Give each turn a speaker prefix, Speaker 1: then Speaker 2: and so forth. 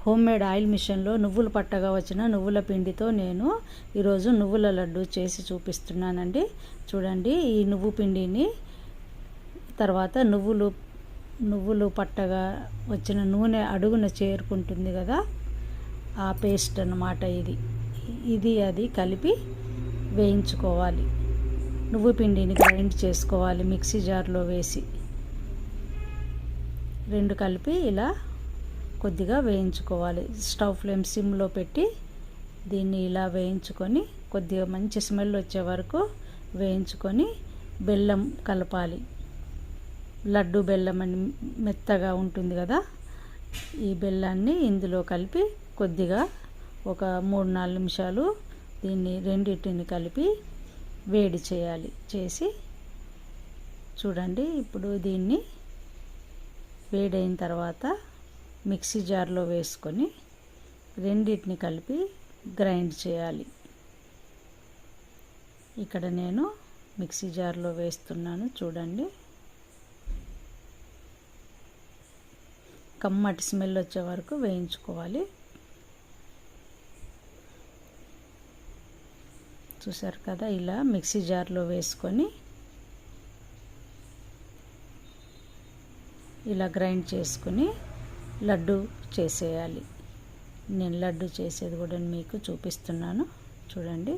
Speaker 1: Homemade oil మిషన్లో నువ్వులు పట్టగా వచ్చిన నువ్వుల పిండితో నేను ఈరోజు నువ్వుల లడ్డు చేసి చూపిస్తున్నానండి. చూడండి, ఈ నువ్వు పిండిని తర్వాత నువ్వులు పట్టగా వచ్చిన నూనె అడుగున చేరుకుంటుంది కదా, ఆ పేస్ట్ అన్నమాట. అది కలిపి వేయించుకోవాలి. నువ్వు పిండిని గ్రైండ్ చేసుకోవాలి మిక్సీ జార్లో వేసి. రెండు కలిపి ఇలా కొద్దిగా వేయించుకోవాలి. స్టవ్ ఫ్లేమ్ సిమ్లో పెట్టి దీన్ని ఇలా వేయించుకొని కొద్దిగా మంచి స్మెల్ వచ్చే వరకు వేయించుకొని బెల్లం కలపాలి. లడ్డు బెల్లం అని మెత్తగా ఉంటుంది కదా, ఈ బెల్లాన్ని ఇందులో కలిపి కొద్దిగా ఒక 3-4 నిమిషాలు దీన్ని రెండింటిని కలిపి వేడి చేయాలి. చేసి చూడండి, ఇప్పుడు దీన్ని వేడైన తర్వాత మిక్సీ జార్లో వేసుకొని రెండింటిని కలిపి గ్రైండ్ చేయాలి. ఇక్కడ నేను మిక్సీ జార్లో వేస్తున్నాను. చూడండి, కమ్మటి స్మెల్ వచ్చే వరకు వేయించుకోవాలి. చూసారు కదా, ఇలా మిక్సీ జార్లో వేసుకొని ఇలా గ్రైండ్ చేసుకుని లడ్డు చేసేయాలి. నేను లడ్డు చేసేది కూడా మీకు చూపిస్తున్నాను. చూడండి.